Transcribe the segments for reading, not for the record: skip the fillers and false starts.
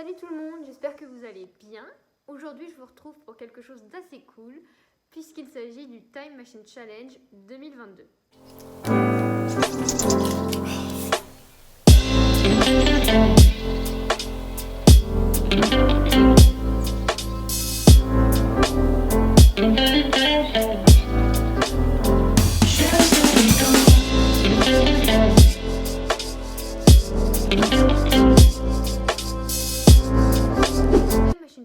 Salut tout le monde, j'espère que vous allez bien. Aujourd'hui, je vous retrouve pour quelque chose d'assez cool, puisqu'il s'agit du Time Machine Challenge 2022.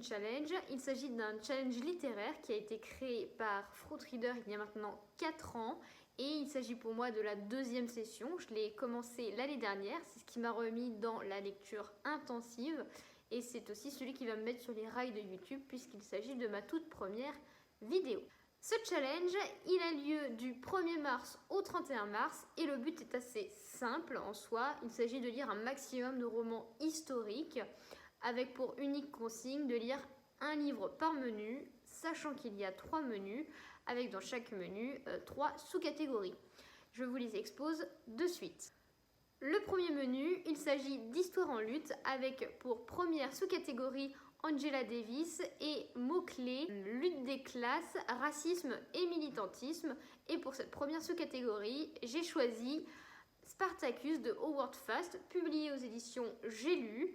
Challenge. Il s'agit d'un challenge littéraire qui a été créé par Fruitreader il y a maintenant 4 ans et il s'agit pour moi de la deuxième session. Je l'ai commencé l'année dernière, c'est ce qui m'a remis dans la lecture intensive et c'est aussi celui qui va me mettre sur les rails de YouTube puisqu'il s'agit de ma toute première vidéo. Ce challenge, il a lieu du 1er mars au 31 mars et le but est assez simple en soi. Il s'agit de lire un maximum de romans historiques avec pour unique consigne de lire un livre par menu, sachant qu'il y a 3 menus, avec dans chaque menu 3 sous-catégories. Je vous les expose de suite. Le premier menu, il s'agit d'histoire en lutte, avec pour première sous-catégorie Angela Davis et mots-clés, lutte des classes, racisme et militantisme. Et pour cette première sous-catégorie, j'ai choisi Spartacus de Howard Fast, publié aux éditions J'ai lu.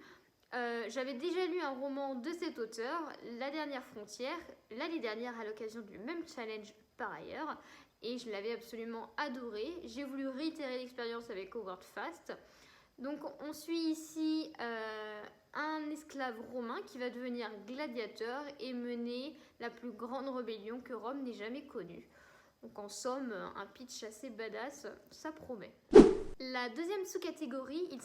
J'avais déjà lu un roman de cet auteur, La Dernière Frontière, l'année dernière à l'occasion du même challenge par ailleurs, et je l'avais absolument adoré. J'ai voulu réitérer l'expérience avec Howard Fast. Donc on suit ici un esclave romain qui va devenir gladiateur et mener la plus grande rébellion que Rome n'ait jamais connue. Donc en somme, un pitch assez badass, ça promet. La deuxième sous-catégorie, il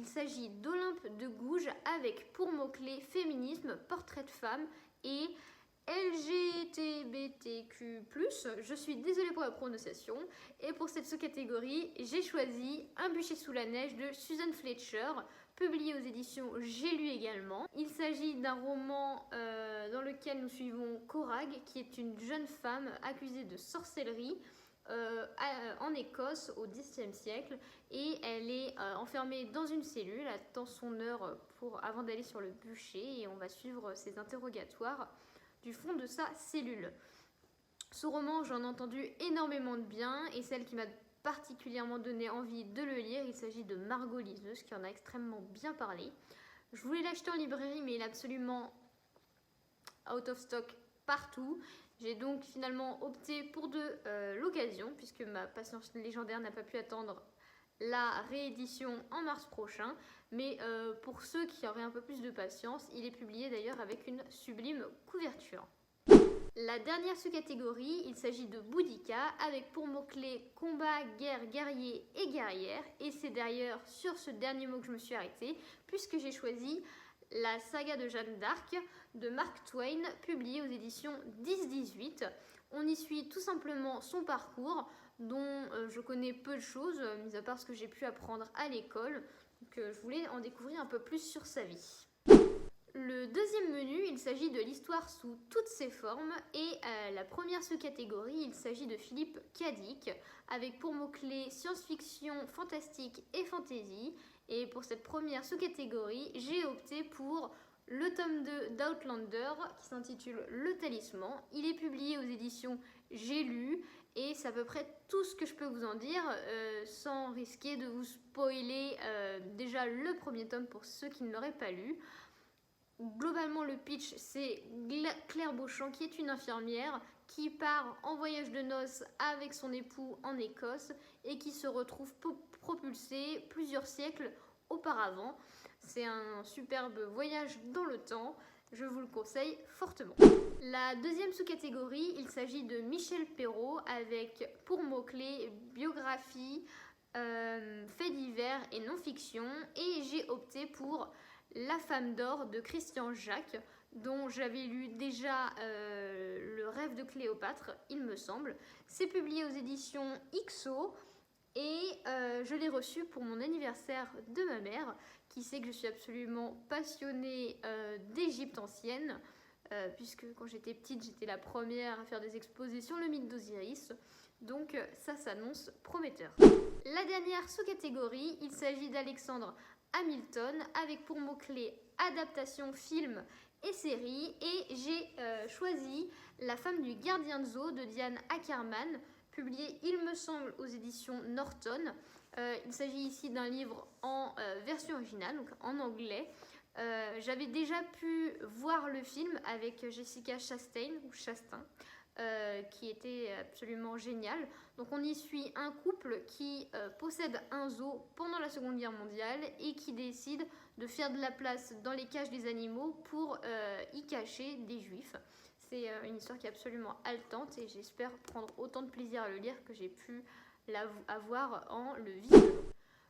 s'agit d'Olympe de Gouges avec pour mots-clés féminisme, portrait de femme et LGBTQ+. Je suis désolée pour la prononciation. Et pour cette sous-catégorie, j'ai choisi Un bûcher sous la neige de Susan Fletcher, publié aux éditions J'ai lu également. Il s'agit d'un roman dans lequel nous suivons Corag, qui est une jeune femme accusée de sorcellerie en Écosse au Xe siècle et elle est enfermée dans une cellule, attend son heure avant d'aller sur le bûcher et on va suivre ses interrogatoires du fond de sa cellule. Ce roman, j'en ai entendu énormément de bien et celle qui m'a particulièrement donné envie de le lire, il s'agit de Margot Liseuse qui en a extrêmement bien parlé. Je voulais l'acheter en librairie mais il est absolument out of stock partout. J'ai donc finalement opté pour de l'occasion, puisque ma patience légendaire n'a pas pu attendre la réédition en mars prochain. Mais pour ceux qui auraient un peu plus de patience, il est publié d'ailleurs avec une sublime couverture. La dernière sous-catégorie, il s'agit de Boudica, avec pour mots-clés combat, guerre, guerrier et guerrière. Et c'est d'ailleurs sur ce dernier mot que je me suis arrêtée, puisque j'ai choisi La saga de Jeanne d'Arc de Mark Twain, publié aux éditions 10-18. On y suit tout simplement son parcours, dont je connais peu de choses, mis à part ce que j'ai pu apprendre à l'école. Donc je voulais en découvrir un peu plus sur sa vie. Le deuxième menu, il s'agit de l'histoire sous toutes ses formes et la première sous-catégorie, il s'agit de Philippe Cadic avec pour mots-clés science-fiction, fantastique et fantasy. Et pour cette première sous-catégorie, j'ai opté pour le tome 2 d'Outlander qui s'intitule Le Talisman. Il est publié aux éditions J'ai lu et c'est à peu près tout ce que je peux vous en dire sans risquer de vous spoiler déjà le premier tome pour ceux qui ne l'auraient pas lu. Globalement, le pitch, c'est Claire Beauchamp qui est une infirmière qui part en voyage de noces avec son époux en Écosse et qui se retrouve propulsée plusieurs siècles auparavant. C'est un superbe voyage dans le temps, je vous le conseille fortement. La deuxième sous-catégorie, il s'agit de Michel Perrault avec pour mots-clés biographie, faits divers et non-fiction et j'ai opté pour La femme d'or de Christian Jacques, dont j'avais lu déjà Le rêve de Cléopâtre, il me semble. C'est publié aux éditions XO et je l'ai reçu pour mon anniversaire de ma mère, qui sait que je suis absolument passionnée d'Égypte ancienne, puisque quand j'étais petite, j'étais la première à faire des exposés sur le mythe d'Osiris. Donc ça s'annonce prometteur. La dernière sous-catégorie, il s'agit d'Alexandre Hamilton, avec pour mots-clés adaptation, film et série. Et j'ai choisi La femme du gardien de zoo de Diane Ackerman, publié, il me semble, aux éditions Norton. Il s'agit ici d'un livre en version originale, donc en anglais. J'avais déjà pu voir le film avec Jessica Chastain, qui était absolument génial. Donc on y suit un couple qui possède un zoo pendant la Seconde Guerre mondiale et qui décide de faire de la place dans les cages des animaux pour y cacher des juifs. C'est une histoire qui est absolument haletante et j'espère prendre autant de plaisir à le lire que j'ai pu avoir en le visualisant.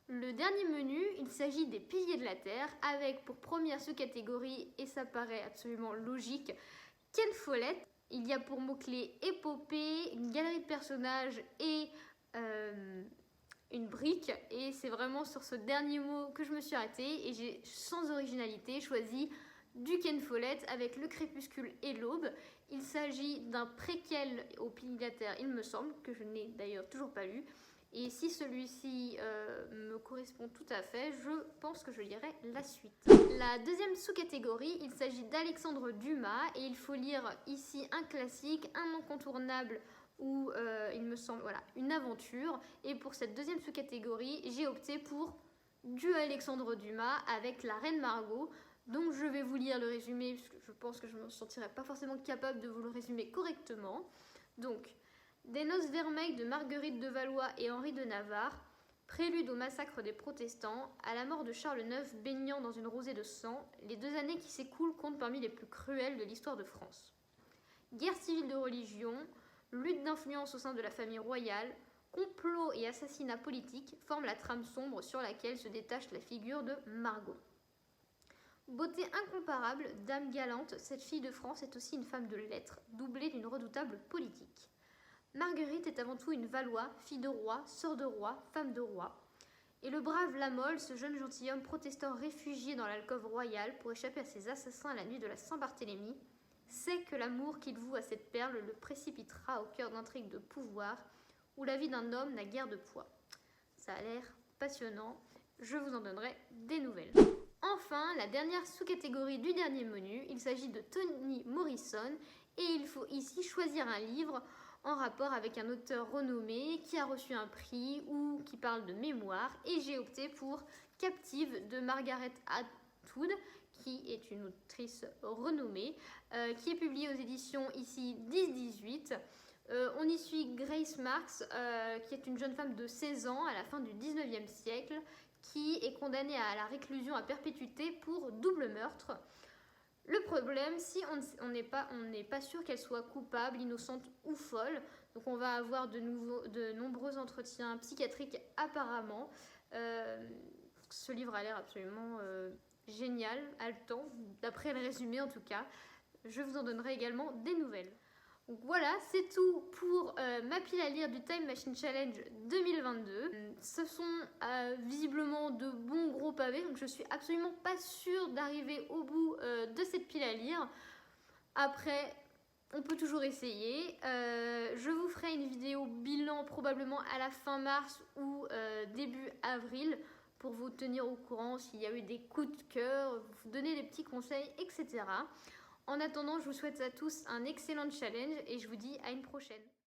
Le dernier menu, il s'agit des Piliers de la Terre, avec pour première sous-catégorie, et ça paraît absolument logique, Ken Follett. Il y a pour mots-clés épopée, une galerie de personnages et une brique. Et c'est vraiment sur ce dernier mot que je me suis arrêtée et j'ai sans originalité choisi du Ken Follett avec Le Crépuscule et l'Aube. Il s'agit d'un préquel au Piliers de la Terre, il me semble, que je n'ai d'ailleurs toujours pas lu. Et si celui-ci me correspond tout à fait, je pense que je lirai la suite. La deuxième sous-catégorie, il s'agit d'Alexandre Dumas et il faut lire ici un classique, un incontournable ou il me semble une aventure. Et pour cette deuxième sous-catégorie, j'ai opté pour du Alexandre Dumas avec La Reine Margot. Donc je vais vous lire le résumé parce que je pense que je ne me sentirais pas forcément capable de vous le résumer correctement. Donc, des noces vermeilles de Marguerite de Valois et Henri de Navarre, prélude au massacre des protestants, à la mort de Charles IX baignant dans une rosée de sang, les 2 années qui s'écoulent comptent parmi les plus cruelles de l'histoire de France. Guerre civile de religion, lutte d'influence au sein de la famille royale, complot et assassinat politique forment la trame sombre sur laquelle se détache la figure de Margot. Beauté incomparable, dame galante, cette fille de France est aussi une femme de lettres, doublée d'une redoutable politique. Marguerite est avant tout une Valois, fille de roi, sœur de roi, femme de roi. Et le brave Lamolle, ce jeune gentilhomme protestant réfugié dans l'alcôve royale pour échapper à ses assassins la nuit de la Saint-Barthélemy, sait que l'amour qu'il voue à cette perle le précipitera au cœur d'intrigues de pouvoir où la vie d'un homme n'a guère de poids. Ça a l'air passionnant, je vous en donnerai des nouvelles. Enfin, la dernière sous-catégorie du dernier menu, il s'agit de Toni Morrison et il faut ici choisir un livre en rapport avec un auteur renommé qui a reçu un prix ou qui parle de mémoire, et j'ai opté pour Captive de Margaret Atwood, qui est une autrice renommée, qui est publiée aux éditions ici 10-18. On y suit Grace Marks, qui est une jeune femme de 16 ans à la fin du 19e siècle, qui est condamnée à la réclusion à perpétuité pour double meurtre. Le problème, si on n'est pas sûr qu'elle soit coupable, innocente ou folle, donc on va avoir de nombreux entretiens psychiatriques apparemment. Ce livre a l'air absolument génial, haletant, d'après le résumé en tout cas. Je vous en donnerai également des nouvelles. Donc voilà, c'est tout pour ma pile à lire du Time Machine Challenge 2022. Ce sont visiblement de bons gros pavés, donc je suis absolument pas sûre d'arriver au bout de cette pile à lire. Après, on peut toujours essayer. Je vous ferai une vidéo bilan probablement à la fin mars ou début avril pour vous tenir au courant s'il y a eu des coups de cœur, vous donner des petits conseils, etc. En attendant, je vous souhaite à tous un excellent challenge et je vous dis à une prochaine.